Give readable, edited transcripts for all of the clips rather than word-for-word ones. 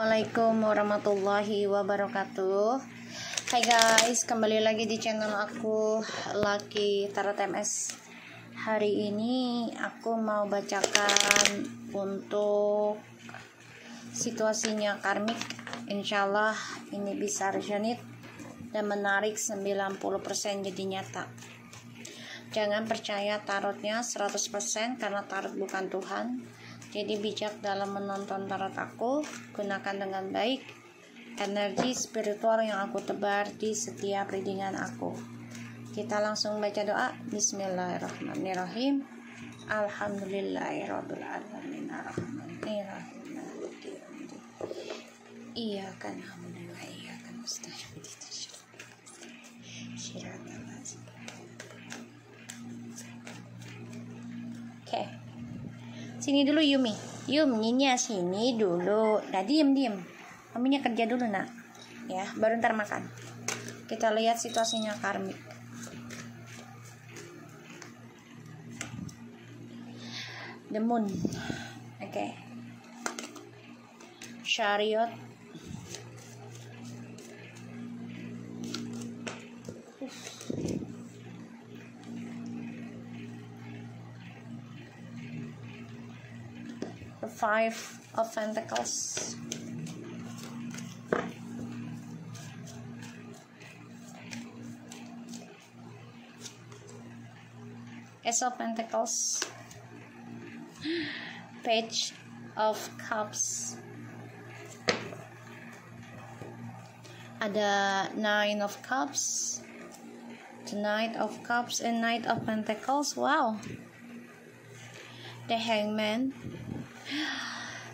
Assalamualaikum warahmatullahi wabarakatuh. Hai guys, kembali lagi di channel aku Lucky Tarot MS. Hari ini aku mau bacakan untuk situasinya karmik. Insyaallah ini bisa resonate dan menarik 90% jadi nyata. Jangan percaya tarotnya 100% karena tarot bukan Tuhan. Jadi bijak dalam menonton tarot aku, gunakan dengan baik energi spiritual yang aku tebar di setiap readingan aku. Kita langsung baca doa. Bismillahirrahmanirrahim. Alhamdulillahirabbil alamin arrahmanirrahim maliki yaumiddin. Iyyaka na'budu wa iyyaka nasta'in. Oke. Sini dulu Yumi. Nyinya sini dulu. Nah, diem. Maminya kerja dulu, nak. Ya, baru ntar makan. Kita lihat situasinya karmik. The Moon. Oke. Chariot. The Five of Pentacles. Ace of Pentacles. Page of Cups. Ada Nine of Cups, the Knight of Cups, and Knight of Pentacles. Wow. The Hangman,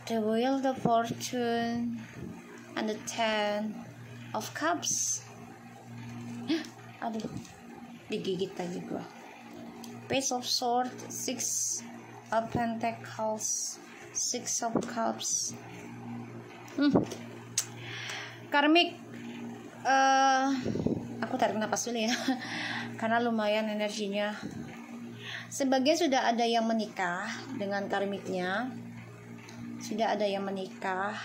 the Wheel of Fortune, and the Ten of Cups. Aduh, digigit lagi gua. Page of Swords, Six of Pentacles, Six of Cups. Karmik, aku tarik napas dulu ya, karena lumayan energinya. Sebagian sudah ada yang menikah dengan karmiknya, sudah ada yang menikah.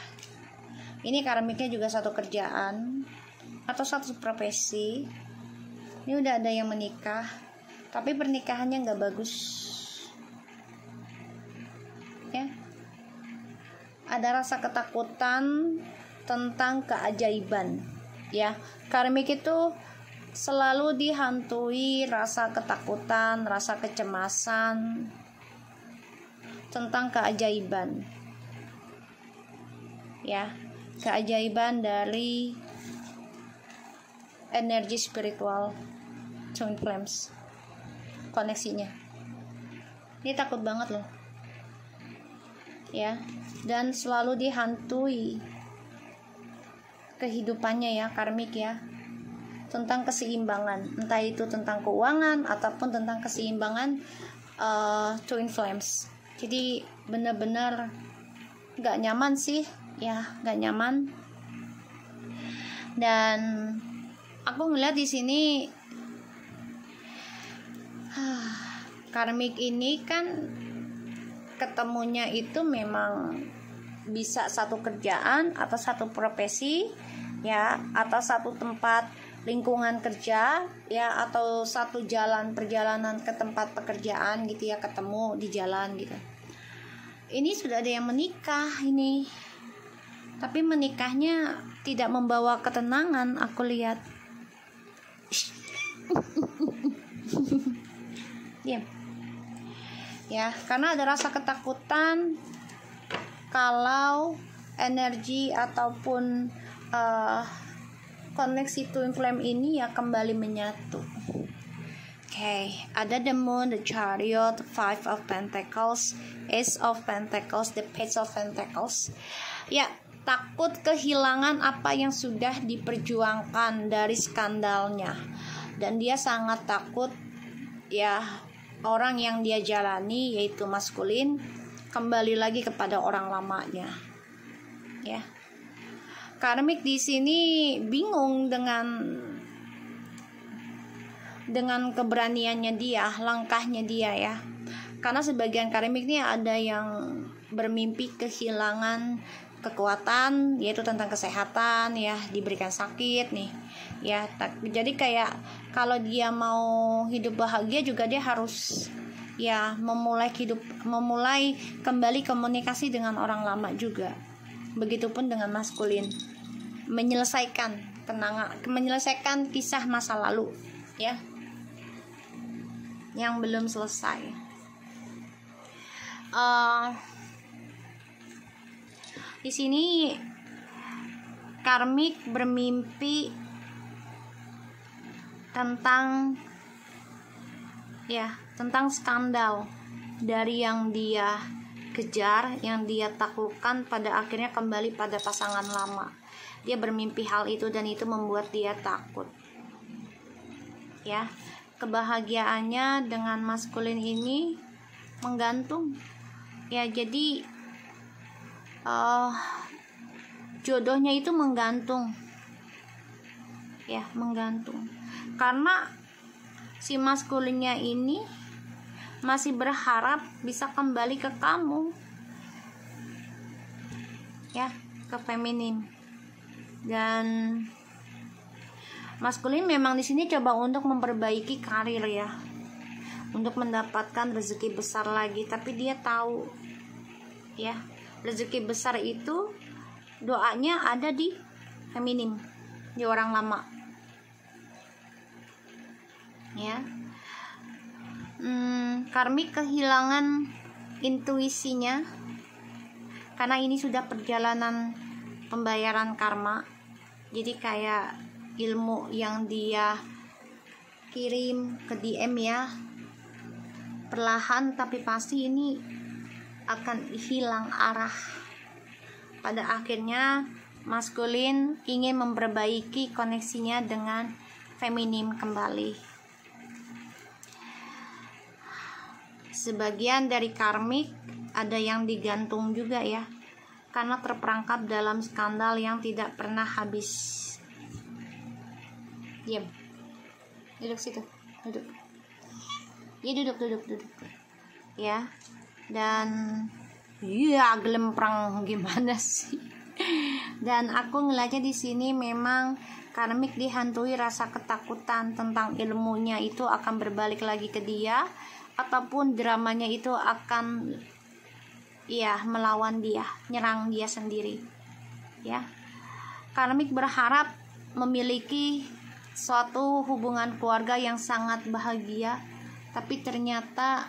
Ini karmiknya juga satu kerjaan atau satu profesi. Ini udah ada yang menikah, tapi pernikahannya nggak bagus. Ya, ada rasa ketakutan tentang keajaiban. Ya, karmik itu selalu dihantui rasa ketakutan, rasa kecemasan tentang keajaiban. Ya, keajaiban dari energi spiritual Twin Flames, koneksinya. Ini takut banget loh. Ya, dan selalu dihantui kehidupannya ya, karmik ya, tentang keseimbangan, entah itu tentang keuangan ataupun tentang keseimbangan Twin Flames. Jadi benar-benar gak nyaman sih ya, gak nyaman. Dan aku ngeliat di sini karmik ini kan ketemunya itu memang bisa satu kerjaan atau satu profesi ya, atau satu tempat lingkungan kerja ya, atau satu perjalanan ke tempat pekerjaan gitu ya, ketemu di jalan gitu. Ini sudah ada yang menikah ini, tapi menikahnya tidak membawa ketenangan, aku lihat. Diam. Ya, karena ada rasa ketakutan kalau energi ataupun koneksi Twin Flame ini ya kembali menyatu. Oke, ada The Moon, the Chariot, the Five of Pentacles, Ace of Pentacles, the Page of Pentacles. Ya, takut kehilangan apa yang sudah diperjuangkan dari skandalnya, dan dia sangat takut ya, orang yang dia jalani yaitu maskulin kembali lagi kepada orang lamanya. Ya. Karmik di sini bingung dengan keberaniannya dia, langkahnya dia ya. Karena sebagian karmik ini ada yang bermimpi kehilangan kekuatan, yaitu tentang kesehatan ya, diberikan sakit nih ya. Jadi kayak kalau dia mau hidup bahagia juga dia harus ya memulai kembali komunikasi dengan orang lama juga. Begitupun dengan maskulin, menyelesaikan kisah masa lalu ya yang belum selesai. Di sini karmik bermimpi tentang skandal dari yang dia kejar, yang dia taklukkan, pada akhirnya kembali pada pasangan lama. Dia bermimpi hal itu dan itu membuat dia takut. Ya, kebahagiaannya dengan maskulin ini menggantung. Ya, jadi jodohnya itu menggantung. Ya, menggantung. Karena si maskulinnya ini masih berharap bisa kembali ke kamu. Ya, ke feminim. Dan maskulin memang di sini coba untuk memperbaiki karir ya, untuk mendapatkan rezeki besar lagi, tapi dia tahu ya, rezeki besar itu doanya ada di feminim, di orang lama ya. Karmik kehilangan intuisinya karena ini sudah perjalanan pembayaran karma. Jadi kayak ilmu yang dia kirim ke DM ya, perlahan tapi pasti ini akan hilang arah. Pada akhirnya maskulin ingin memperbaiki koneksinya dengan feminim kembali. Sebagian dari karmik ada yang digantung juga ya, karena terperangkap dalam skandal yang tidak pernah habis. Diam, duduk situ, duduk. Ya duduk ya. Dan iya gelemprang gimana sih. Dan aku ngeliatnya di sini memang karmik dihantui rasa ketakutan tentang ilmunya itu akan berbalik lagi ke dia, ataupun dramanya itu akan melawan dia, nyerang dia sendiri ya. Karmik berharap memiliki suatu hubungan keluarga yang sangat bahagia, tapi ternyata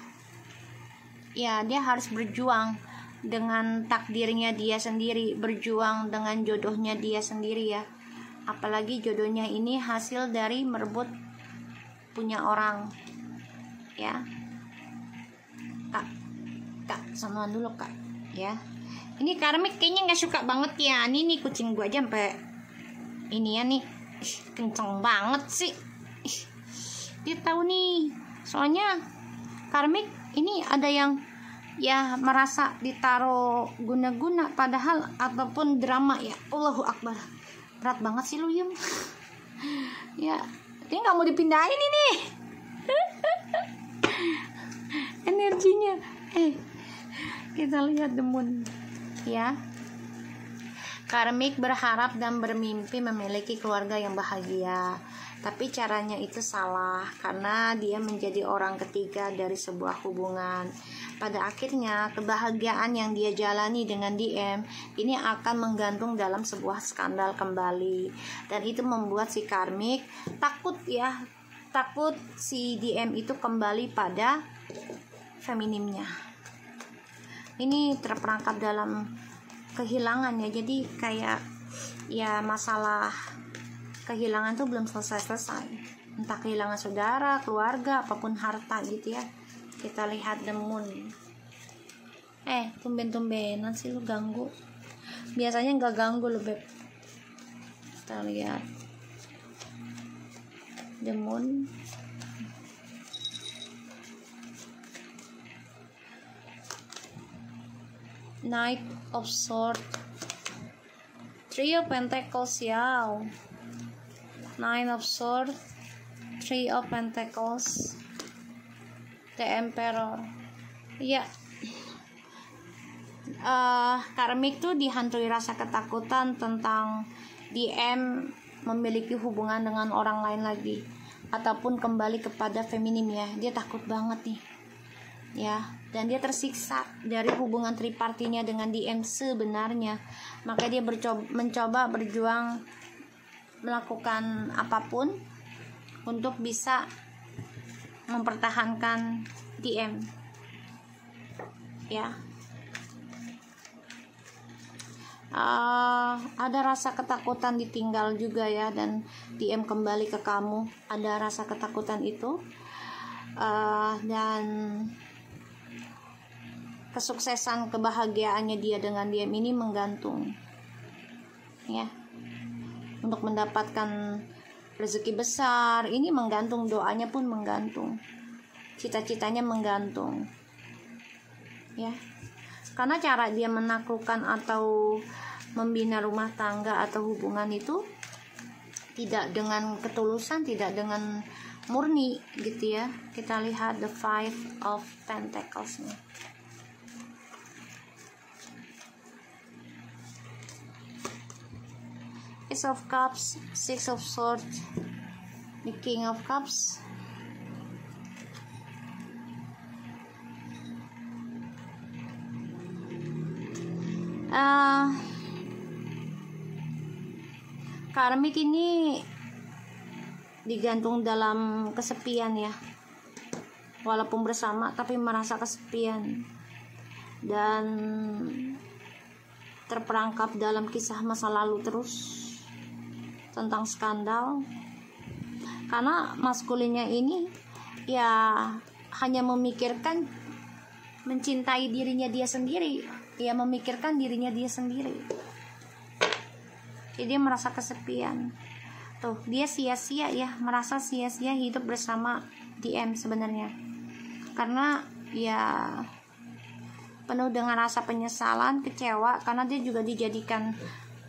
ya dia harus berjuang dengan takdirnya dia sendiri, berjuang dengan jodohnya dia sendiri ya. Apalagi jodohnya ini hasil dari merebut punya orang ya. Kak, samaan dulu kak ya. Ini karmik kayaknya nggak suka banget ya. Ini kucing gua aja sampai ini ya nih, kenceng banget sih. Dia tahu nih, soalnya karmik ini ada yang ya merasa ditaruh guna-guna padahal ataupun drama ya. Allahu Akbar, berat banget sih lu Yum. Ya, dia nggak mau dipindahin ini. Energinya. Kita lihat the moon ya. Karmik berharap dan bermimpi memiliki keluarga yang bahagia, tapi caranya itu salah karena dia menjadi orang ketiga dari sebuah hubungan. Pada akhirnya kebahagiaan yang dia jalani dengan DM ini akan menggantung dalam sebuah skandal kembali, dan itu membuat si karmik takut si DM itu kembali pada feminimnya. Ini terperangkap dalam kehilangan ya, jadi kayak ya masalah kehilangan tuh belum selesai, entah kehilangan saudara, keluarga, apapun harta gitu ya. Kita lihat the moon. Tumben-tumbenan sih lu ganggu, biasanya nggak ganggu lu beb. Kita lihat the moon. Knight of Swords, Three of Pentacles ya. Nine of Swords, Three of Pentacles, The Emperor. Ya, Karmik tuh dihantui rasa ketakutan tentang DM memiliki hubungan dengan orang lain lagi ataupun kembali kepada feminim ya. Dia takut banget nih ya, dan dia tersiksa dari hubungan tripartinya dengan DM sebenarnya. Maka dia mencoba berjuang melakukan apapun untuk bisa mempertahankan DM ya. Ada rasa ketakutan ditinggal juga ya, dan DM kembali ke kamu. Ada rasa ketakutan itu, dan kesuksesan kebahagiaannya dia dengan DM ini menggantung ya. Untuk mendapatkan rezeki besar ini menggantung, doanya pun menggantung, cita-citanya menggantung ya. Karena cara dia menaklukkan atau membina rumah tangga atau hubungan itu tidak dengan ketulusan, tidak dengan murni gitu ya. Kita lihat the Five of Pentacles nya. Ace of Cups, Six of Swords, the King of Cups, karmik ini digantung dalam kesepian ya, walaupun bersama tapi merasa kesepian dan terperangkap dalam kisah masa lalu terus tentang skandal. Karena maskulinnya ini ya hanya memikirkan mencintai dirinya dia sendiri, ya memikirkan dirinya dia sendiri. Jadi dia merasa kesepian. Tuh, dia sia-sia ya, merasa sia-sia hidup bersama DM sebenarnya. Karena ya penuh dengan rasa penyesalan, kecewa, karena dia juga dijadikan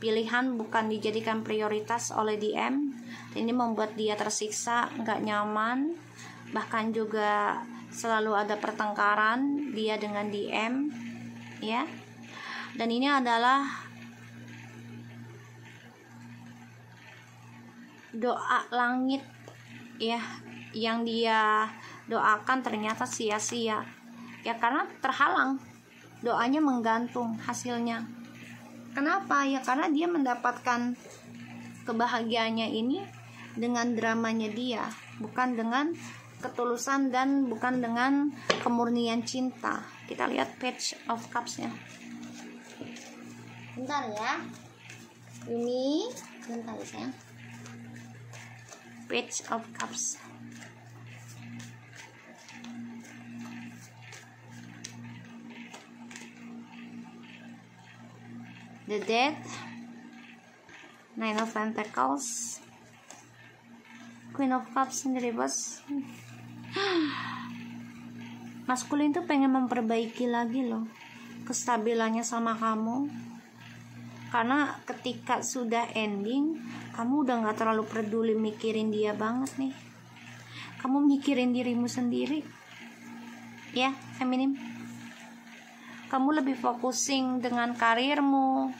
pilihan, bukan dijadikan prioritas oleh DM. Ini membuat dia tersiksa, nggak nyaman, bahkan juga selalu ada pertengkaran dia dengan DM ya. Dan ini adalah doa langit ya, yang dia doakan ternyata sia-sia ya, karena terhalang, doanya menggantung hasilnya. Kenapa ya? Karena dia mendapatkan kebahagiaannya ini dengan dramanya dia, bukan dengan ketulusan dan bukan dengan kemurnian cinta. Kita lihat Page of Cups nya. Bentar ya, ini bentar ya sayang. Page of Cups, the Death, Nine of Pentacles, Queen of Cups in reverse. Maskulin tuh pengen memperbaiki lagi loh kestabilannya sama kamu, karena ketika sudah ending kamu udah gak terlalu peduli mikirin dia banget nih. Kamu mikirin dirimu sendiri ya, feminim. Kamu lebih focusing dengan karirmu,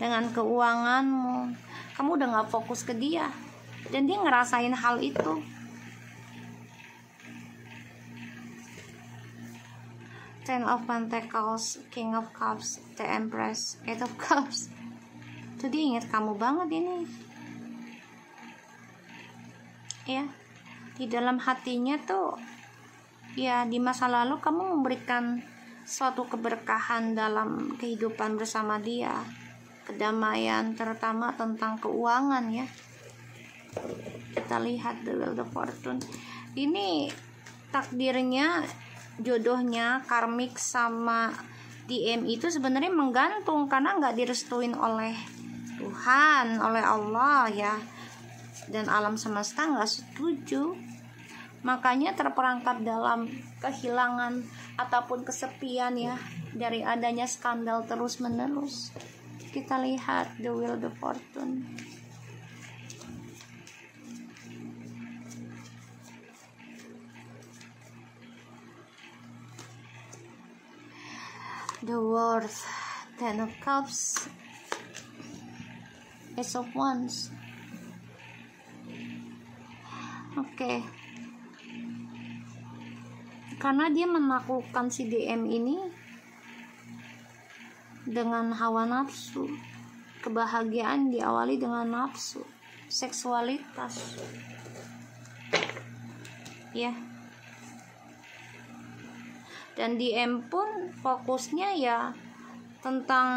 dengan keuanganmu. Kamu udah gak fokus ke dia, dan dia ngerasain hal itu. Ten of Pentacles, King of Cups, The Empress, Eight of Cups. Tuh, dia ingat kamu banget ini ya. Di dalam hatinya tuh ya, di masa lalu kamu memberikan suatu keberkahan dalam kehidupan bersama dia, kedamaian, terutama tentang keuangan ya. Kita lihat The Wheel of Fortune. Ini takdirnya, jodohnya karmik sama DM itu sebenarnya menggantung, karena nggak direstuin oleh Tuhan, oleh Allah ya, dan alam semesta nggak setuju. Makanya terperangkap dalam kehilangan ataupun kesepian ya, dari adanya skandal terus menerus. Kita lihat The Wheel of Fortune. The World, Ten of Cups, Ace of Wands. Oke. Karena dia menaklukkan si DM ini dengan hawa nafsu. Kebahagiaan diawali dengan nafsu, seksualitas. Ya. Dan DM pun fokusnya ya tentang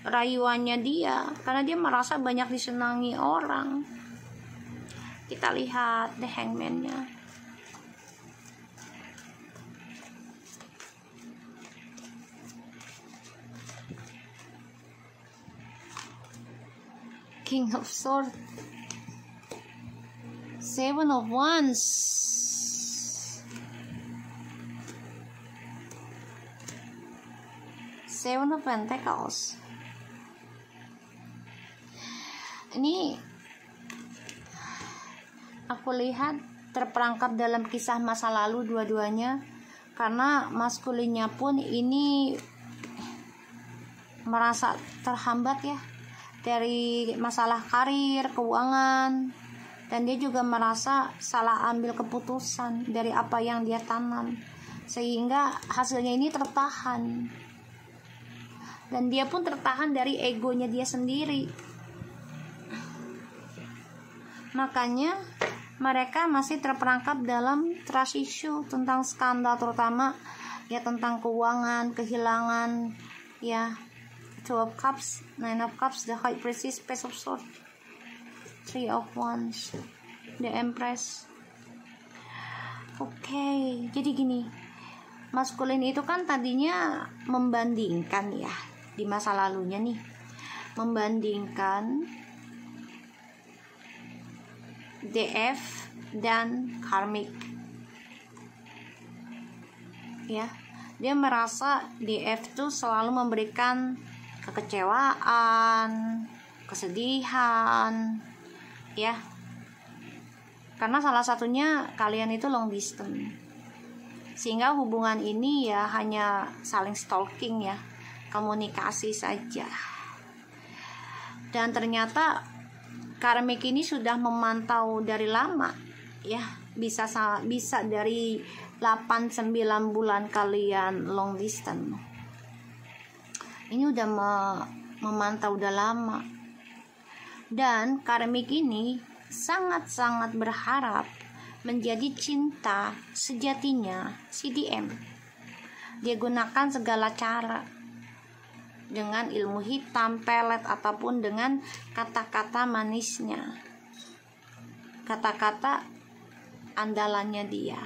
rayuannya dia, karena dia merasa banyak disenangi orang. Kita lihat The Hangman-nya. King of Swords, Seven of Wands, Seven of Pentacles. Ini aku lihat terperangkap dalam kisah masa lalu dua-duanya, karena maskulinnya pun ini merasa terhambat ya dari masalah karir, keuangan, dan dia juga merasa salah ambil keputusan dari apa yang dia tanam, sehingga hasilnya ini tertahan, dan dia pun tertahan dari egonya dia sendiri. Makanya mereka masih terperangkap dalam trust issue tentang skandal, terutama ya tentang keuangan, kehilangan ya. Two of Cups, Nine of Cups, The High Priestess, Page of Swords, Three of Wands, The Empress. Oke, jadi gini, maskulin itu kan tadinya membandingkan ya di masa lalunya nih, membandingkan DF dan karmic ya. Dia merasa DF tuh selalu memberikan kekecewaan, kesedihan ya, karena salah satunya kalian itu long distance, sehingga hubungan ini ya hanya saling stalking ya, komunikasi saja. Dan ternyata karmik ini sudah memantau dari lama ya, bisa dari 8-9 bulan kalian long distance. Ini udah memantau udah lama. Dan karmik ini sangat-sangat berharap menjadi cinta sejatinya si DM. Dia gunakan segala cara, dengan ilmu hitam, pelet, ataupun dengan kata-kata manisnya, kata-kata andalannya dia.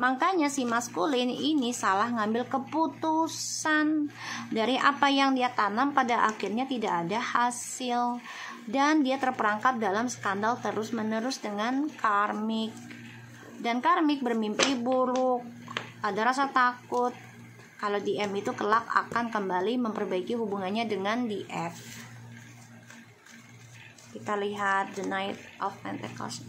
Makanya si maskulin ini salah ngambil keputusan, dari apa yang dia tanam pada akhirnya tidak ada hasil, dan dia terperangkap dalam skandal terus-menerus dengan karmik. Dan karmik bermimpi buruk, ada rasa takut kalau DM itu kelak akan kembali memperbaiki hubungannya dengan DF. Kita lihat The Knight of Pentacles.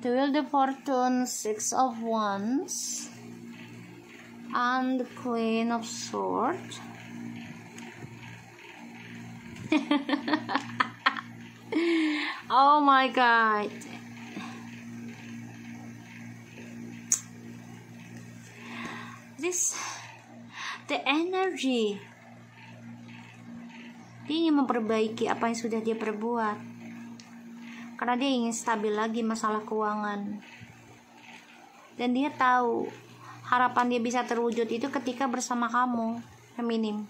The Wheel of Fortune, Six of Wands, and the Queen of Swords. Oh my God. The energy. Dia ingin memperbaiki apa yang sudah dia perbuat, karena dia ingin stabil lagi masalah keuangan. Dan dia tahu harapan dia bisa terwujud itu ketika bersama kamu, feminim.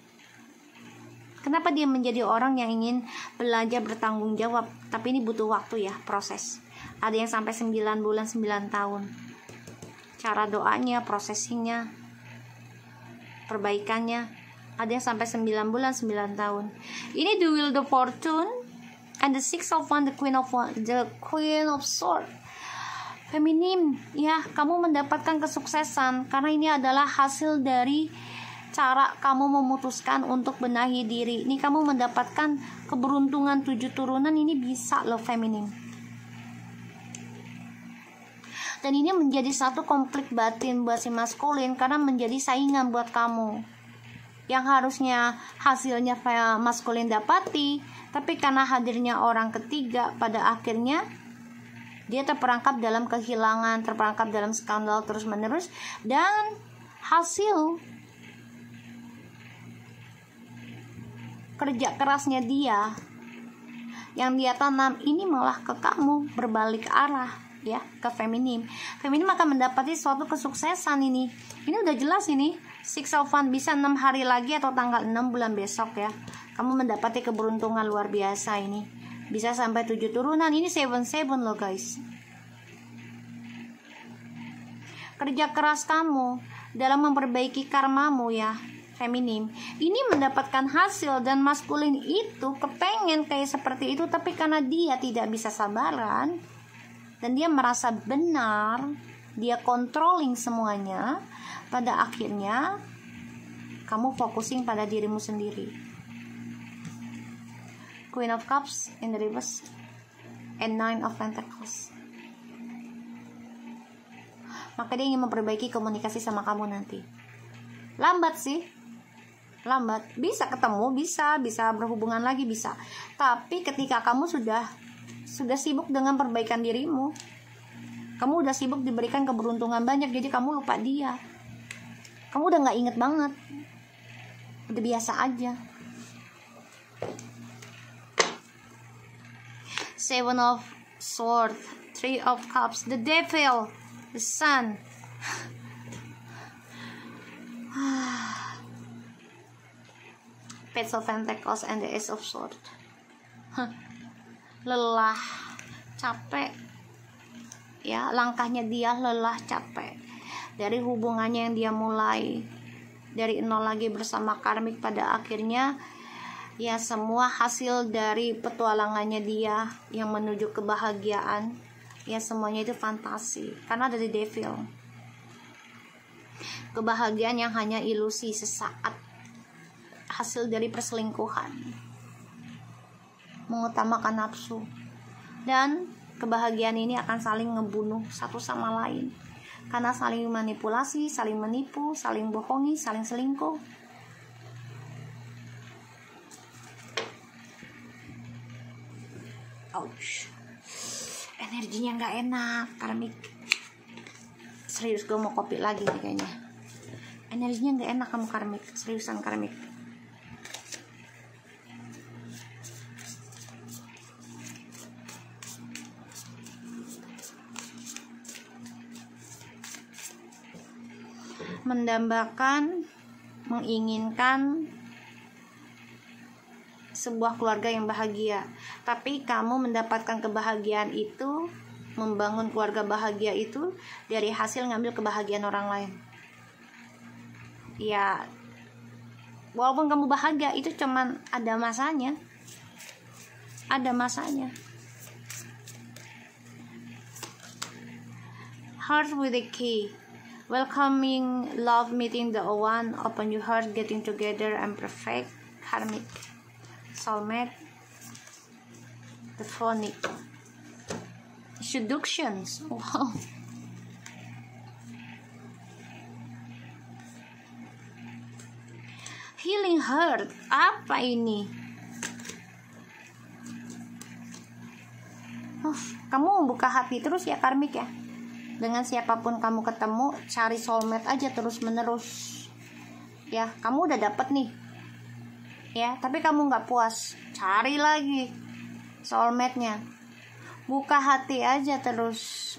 Kenapa dia menjadi orang yang ingin belajar bertanggung jawab, tapi ini butuh waktu ya, proses. Ada yang sampai 9 bulan, 9 tahun. Cara doanya, prosesinya, perbaikannya, ada yang sampai 9 bulan, 9 tahun. Ini The Wheel of Fortune and the Six of Wands, the Queen of Swords. Feminim, ya, kamu mendapatkan kesuksesan karena ini adalah hasil dari cara kamu memutuskan untuk benahi diri. Ini kamu mendapatkan keberuntungan 7 turunan, ini bisa loh feminim. Dan ini menjadi satu konflik batin buat si maskulin karena menjadi saingan buat kamu. Yang harusnya hasilnya maskulin dapati, tapi karena hadirnya orang ketiga, pada akhirnya dia terperangkap dalam kehilangan, terperangkap dalam skandal terus-menerus, dan hasil kerja kerasnya dia yang dia tanam ini malah ke kamu, berbalik arah, ya, ke feminim. Feminim akan mendapati suatu kesuksesan ini. Ini udah jelas ini. Six of Wands bisa 6 hari lagi atau tanggal 6 bulan besok ya. Kamu mendapati keberuntungan luar biasa ini. Bisa sampai 7 turunan. Ini 7-7 loh guys. Kerja keras kamu dalam memperbaiki karmamu ya, feminim. Ini mendapatkan hasil, dan maskulin itu kepengen kayak seperti itu, tapi karena dia tidak bisa sabaran dan dia merasa benar, dia controlling semuanya, pada akhirnya kamu fokusing pada dirimu sendiri. Queen of Cups in the reverse and Nine of Pentacles. Maka dia ingin memperbaiki komunikasi sama kamu nanti. Lambat sih, lambat. Bisa ketemu, bisa berhubungan lagi, bisa. Tapi ketika kamu sudah sibuk dengan perbaikan dirimu, kamu udah sibuk diberikan keberuntungan banyak, jadi kamu lupa dia. Kamu udah gak inget banget, udah biasa aja. Seven of Swords, Three of Cups, the Devil, the Sun. Page of Pentacles and the Ace of Swords. Lelah, capek. Ya, langkahnya dia lelah, capek. Dari hubungannya yang dia mulai dari nol lagi bersama karmik, pada akhirnya ya semua hasil dari petualangannya dia yang menuju kebahagiaan, ya semuanya itu fantasi karena ada di Devil. Kebahagiaan yang hanya ilusi sesaat, hasil dari perselingkuhan, mengutamakan nafsu, dan kebahagiaan ini akan saling ngebunuh satu sama lain karena saling manipulasi, saling menipu, saling bohongi, saling selingkuh. Ouch. Energinya nggak enak, karmik. Serius, gue mau kopi lagi nih kayaknya. Energinya nggak enak kamu karmik, seriusan karmik. Mendambakan, menginginkan sebuah keluarga yang bahagia, tapi kamu mendapatkan kebahagiaan itu, membangun keluarga bahagia itu dari hasil ngambil kebahagiaan orang lain. Ya, walaupun kamu bahagia itu cuman ada masanya, Heart with a key. Welcoming, love, meeting the one, open your heart, getting together, and perfect, karmic, soulmate, the phonic, seductions, wow. Healing heart, apa ini? Kamu buka hati terus ya karmik ya. Dengan siapapun kamu ketemu, cari soulmate aja terus menerus. Ya, kamu udah dapet nih. Ya, tapi kamu nggak puas, cari lagi soulmate-nya. Buka hati aja terus.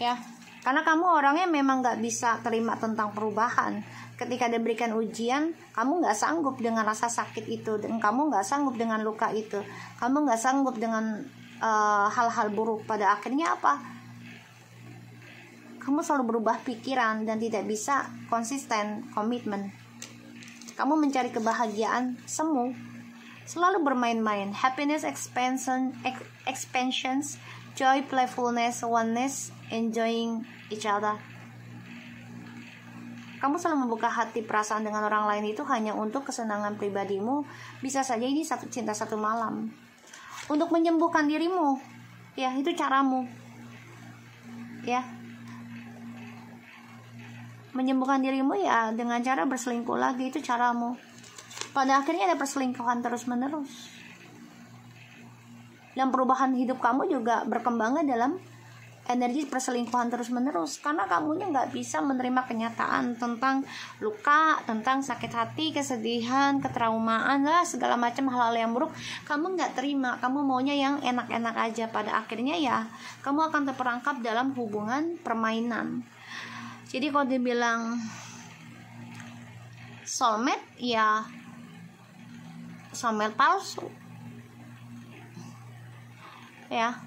Ya, karena kamu orangnya memang nggak bisa terima tentang perubahan. Ketika diberikan ujian, kamu nggak sanggup dengan rasa sakit itu, dan kamu nggak sanggup dengan luka itu. Kamu nggak sanggup dengan hal-hal buruk. Pada akhirnya apa? Kamu selalu berubah pikiran dan tidak bisa konsisten, komitmen. Kamu mencari kebahagiaan semu, selalu bermain-main. Happiness expansions joy, playfulness, oneness, enjoying each other. Kamu selalu membuka hati perasaan dengan orang lain itu hanya untuk kesenangan pribadimu. Bisa saja ini cinta satu malam. Untuk menyembuhkan dirimu, ya itu caramu. Ya, menyembuhkan dirimu ya dengan cara berselingkuh lagi, itu caramu. Pada akhirnya ada perselingkuhan terus menerus. Dan perubahan hidup kamu juga berkembangnya dalam energi perselingkuhan terus menerus, karena kamunya nggak bisa menerima kenyataan tentang luka, tentang sakit hati, kesedihan, ketraumaan lah, segala macam hal-hal yang buruk kamu nggak terima. Kamu maunya yang enak-enak aja. Pada akhirnya ya kamu akan terperangkap dalam hubungan permainan. Jadi kalau dibilang soulmate, ya soulmate palsu ya,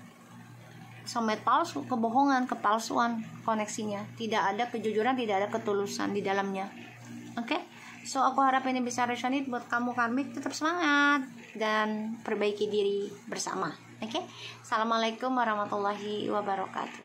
soulmate palsu, kebohongan, kepalsuan koneksinya. Tidak ada kejujuran, tidak ada ketulusan di dalamnya. Oke? So aku harap ini bisa resonate buat kamu karmik. Tetap semangat dan perbaiki diri bersama. Oke? Assalamualaikum warahmatullahi wabarakatuh.